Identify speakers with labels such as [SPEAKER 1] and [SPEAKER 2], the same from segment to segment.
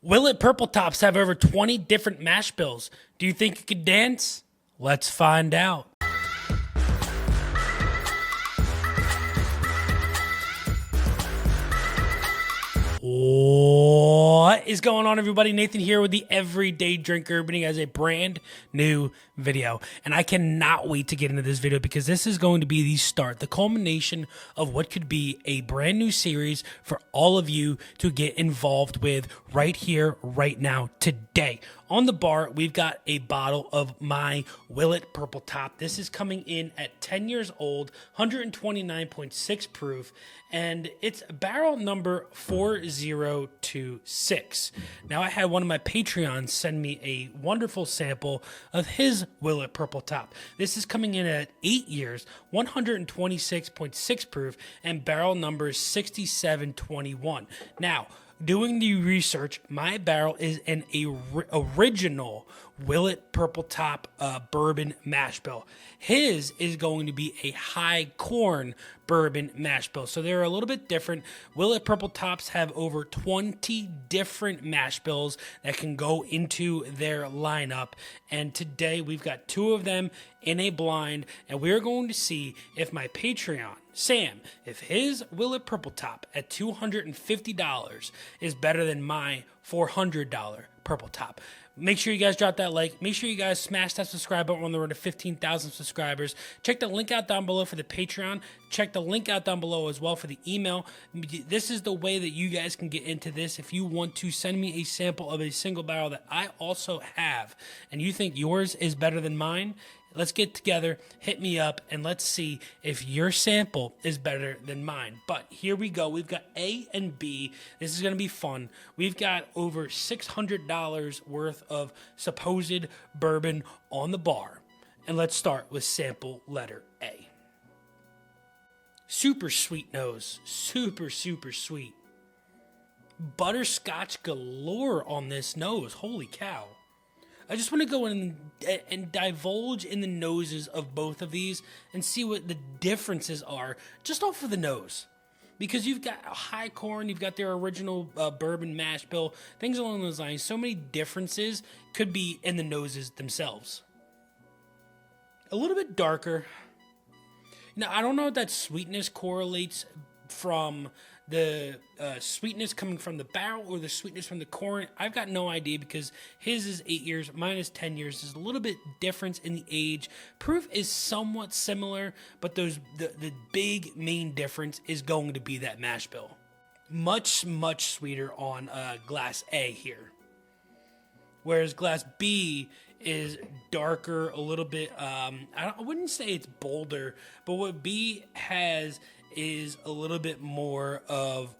[SPEAKER 1] Willet Purple Tops have over 20 different mash bills. Do you think you could dance? Let's find out. What is going on, everybody? Nathan here with the Everyday Drinker, bringing you guys a brand new video. And I cannot wait to get into this video because this is going to be the start, the culmination of what could be a brand new series for all of you to get involved with right here, right now, today. On the bar, we've got a bottle of my Willet Purple Top. This is coming in at 10 years old, 129.6 proof, and it's barrel number 4026. Now, I had one of my Patreons send me a wonderful sample of his Willet Purple Top. This is coming in at 8 years, 126.6 proof, and barrel number 6721. Now, doing the research, my barrel is an original Willet Purple Top bourbon mash bill. His is going to be a high corn bourbon mash bill. So they're a little bit different. Willet Purple Tops have over 20 different mash bills that can go into their lineup. And today we've got two of them in a blind, and we're going to see if my Patreon, Sam, if his Willet Purple Top at $250 is better than my $400 Purple Top. Make sure you guys drop that like. Make sure you guys smash that subscribe button on the road to 15,000 subscribers. Check the link out down below for the Patreon. Check the link out down below as well for the email. This is the way that you guys can get into this. If you want to send me a sample of a single barrel that I also have and you think yours is better than mine, let's get together, hit me up, and let's see if your sample is better than mine. But here we go. We've got A and B. This is going to be fun. We've got over $600 worth of supposed bourbon on the bar. And let's start with sample letter A. Super sweet nose. Super, super sweet. Butterscotch galore on this nose. Holy cow. I just want to go in and divulge in the noses of both of these and see what the differences are just off of the nose. Because you've got high corn, you've got their original bourbon mash bill, things along those lines. So many differences could be in the noses themselves. A little bit darker. Now, I don't know if that sweetness correlates from the sweetness coming from the barrel or the sweetness from the corn. I've got no idea because his is 8 years, mine is 10 years. There's a little bit difference in the age. Proof is somewhat similar, but the big main difference is going to be that mash bill. Much, much sweeter on glass A here. Whereas glass B is darker, a little bit, I wouldn't say it's bolder, but what B has is a little bit more of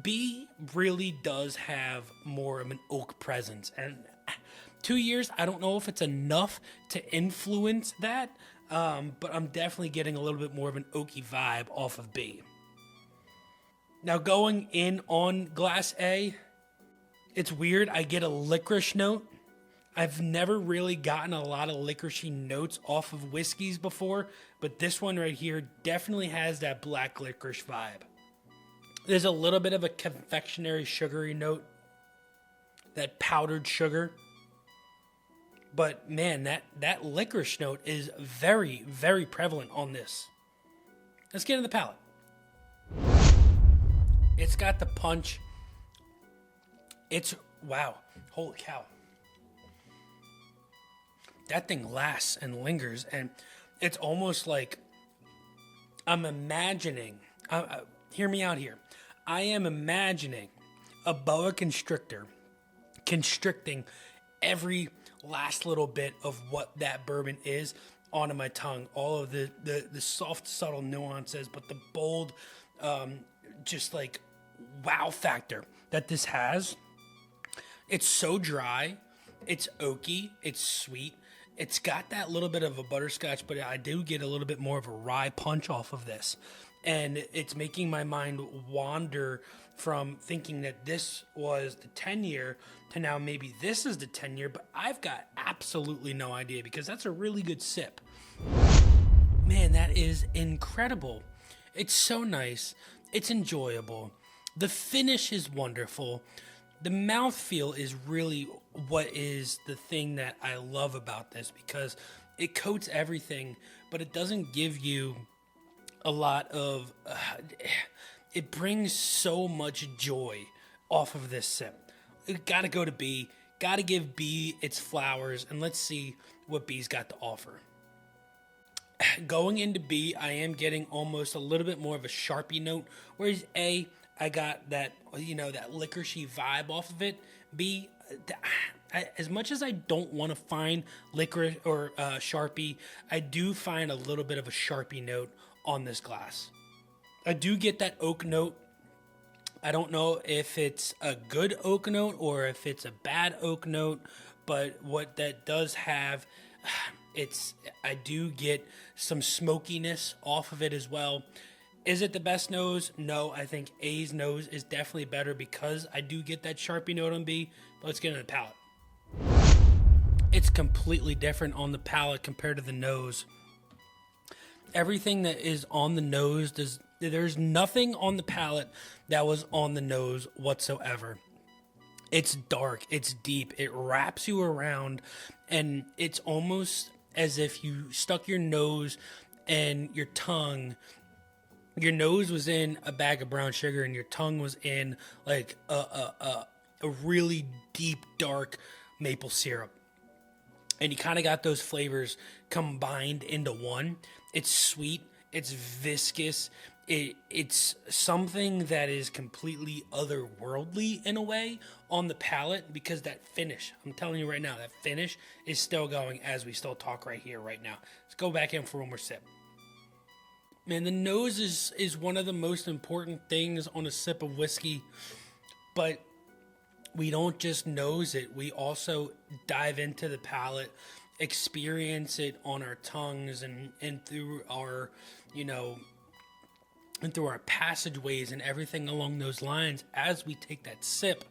[SPEAKER 1] B really does have more of an oak presence, and 2 years, I don't know if it's enough to influence that, but I'm definitely getting a little bit more of an oaky vibe off of B. Now going in on glass A, it's weird, I get a licorice note. I've never really gotten a lot of licoricey notes off of whiskeys before, but this one right here definitely has that black licorice vibe. There's a little bit of a confectionery sugary note, that powdered sugar. But man, that licorice note is very, very prevalent on this. Let's get into the palate. It's got the punch. Wow, holy cow. That thing lasts and lingers, and it's almost like I'm imagining, hear me out here, I am imagining a boa constrictor constricting every last little bit of what that bourbon is onto my tongue. All of the soft, subtle nuances, but the bold, just like wow factor that this has. It's so dry, it's oaky, it's sweet. It's got that little bit of a butterscotch, but I do get a little bit more of a rye punch off of this. And it's making my mind wander from thinking that this was the 10-year to now maybe this is the 10-year, but I've got absolutely no idea because that's a really good sip. Man, that is incredible. It's so nice. It's enjoyable. The finish is wonderful. The mouthfeel is really what is the thing that I love about this, because it coats everything, but it doesn't give you a lot of. It brings so much joy off of this sip. It gotta go to B. Gotta give B its flowers, and let's see what B's got to offer. Going into B, I am getting almost a little bit more of a Sharpie note, whereas A, I got that, that licoricey vibe off of it. B, as much as I don't want to find licorice or Sharpie, I do find a little bit of a Sharpie note on this glass. I do get that oak note. I don't know if it's a good oak note or if it's a bad oak note, but what that does have, I do get some smokiness off of it as well. Is it the best nose? No, I think A's nose is definitely better because I do get that Sharpie note on B. But let's get into the palate. It's completely different on the palate compared to the nose. Everything that is on the nose, there's nothing on the palate that was on the nose whatsoever. It's dark, it's deep, it wraps you around, and it's almost as if you stuck your nose and your tongue. Your nose was in a bag of brown sugar and your tongue was in like a really deep, dark maple syrup. And you kind of got those flavors combined into one. It's sweet. It's viscous. It's something that is completely otherworldly in a way on the palate, because that finish, I'm telling you right now, that finish is still going as we still talk right here, right now. Let's go back in for one more sip. Man, the nose is one of the most important things on a sip of whiskey, but we don't just nose it. We also dive into the palate, experience it on our tongues and through our, and through our passageways and everything along those lines as we take that sip.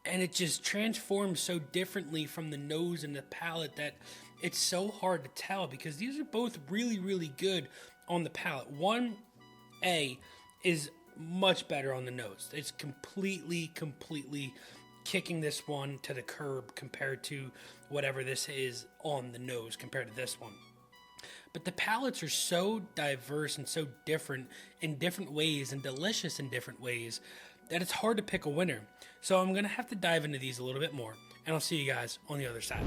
[SPEAKER 1] And it just transforms so differently from the nose and the palate that it's so hard to tell, because these are both really, really good on the palate. 1A is much better on the nose. It's completely kicking this one to the curb compared to whatever this is on the nose compared to this one. But the palates are so diverse and so different in different ways and delicious in different ways that it's hard to pick a winner. So I'm going to have to dive into these a little bit more, and I'll see you guys on the other side.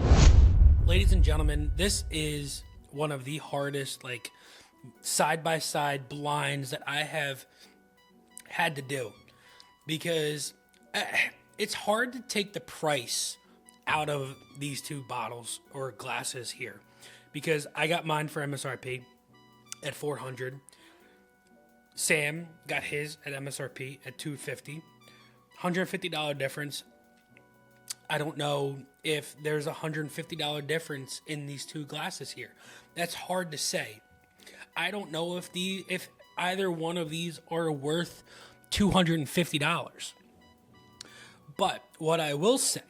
[SPEAKER 1] Ladies and gentlemen, this is one of the hardest, side-by-side blinds that I have had to do, because it's hard to take the price out of these two bottles or glasses here, because I got mine for MSRP at $400. Sam got his at MSRP at $250. $150 difference. I don't know if there's a $150 difference in these two glasses here. That's hard to say. I don't know if either one of these are worth $250. But what I will say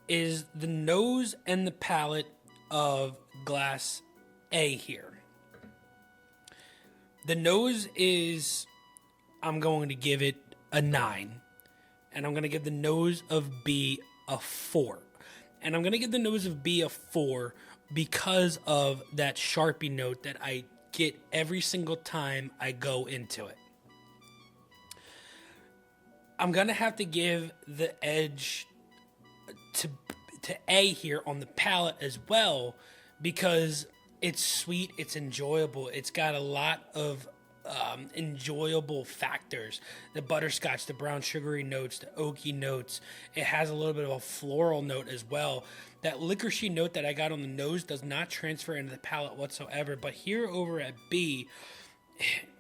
[SPEAKER 1] is the nose and the palate of glass A here. The nose is, I'm going to give it a 9. And I'm going to give the nose of B a 4. And I'm going to give the nose of B a 4 because of that Sharpie note that I get every single time I go into it. I'm going to have to give the edge to A here on the palate as well, because it's sweet, it's enjoyable, it's got a lot of enjoyable factors. The butterscotch, the brown sugary notes, the oaky notes. It has a little bit of a floral note as well. That licoricey note that I got on the nose does not transfer into the palate whatsoever. But here over at B,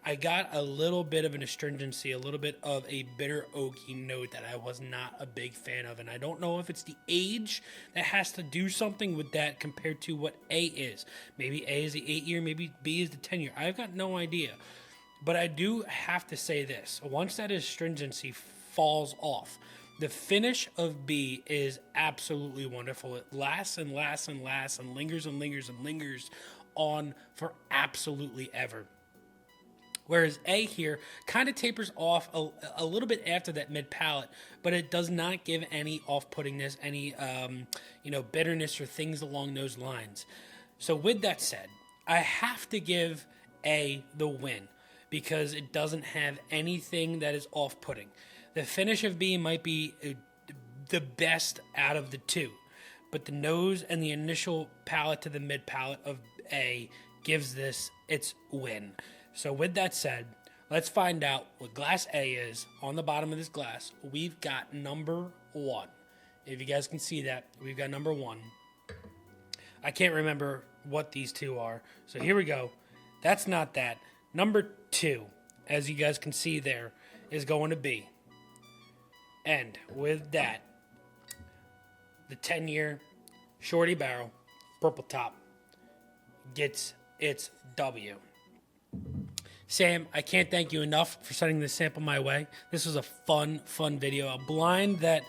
[SPEAKER 1] I got a little bit of an astringency, a little bit of a bitter oaky note that I was not a big fan of. And I don't know if it's the age that has to do something with that compared to what A is. Maybe A is the 8-year, maybe B is the 10-year. I've got no idea. But I do have to say this. Once that astringency falls off, the finish of B is absolutely wonderful. It lasts and lasts and lasts and lingers and lingers and lingers on for absolutely ever. Whereas A here kind of tapers off a little bit after that mid palate, but it does not give any off-puttingness, any bitterness or things along those lines. So with that said, I have to give A the win because it doesn't have anything that is off-putting. The finish of B might be the best out of the two, but the nose and the initial palate to the mid palate of A gives this its win. So with that said, let's find out what glass A is. On the bottom of this glass, we've got number 1. If you guys can see that, we've got number 1. I can't remember what these two are. So here we go. That's not that. Number 2, as you guys can see there, is going to be. And with that, the 10-year Shorty Barrel Purple Top gets its W. Sam, I can't thank you enough for sending this sample my way. This was a fun video. A blind that,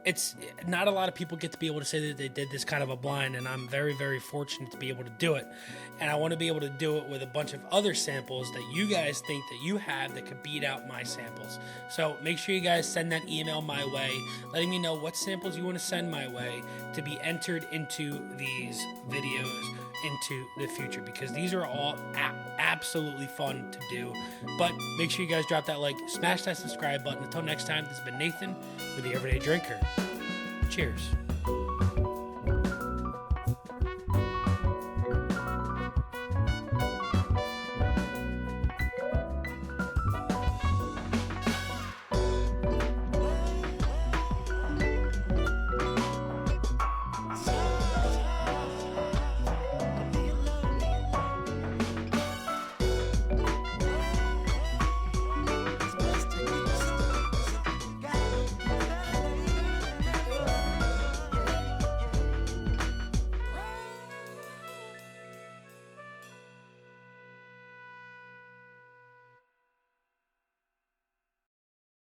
[SPEAKER 1] it's not a lot of people get to be able to say that they did this kind of a blind, and I'm very, very fortunate to be able to do it. And I want to be able to do it with a bunch of other samples that you guys think that you have that could beat out my samples. So make sure you guys send that email my way, letting me know what samples you want to send my way to be entered into these videos into the future, because these are all absolutely fun to do. But make sure you guys drop that like, smash that subscribe button. Until next time, this has been Nathan with the Everyday Drinker. Cheers.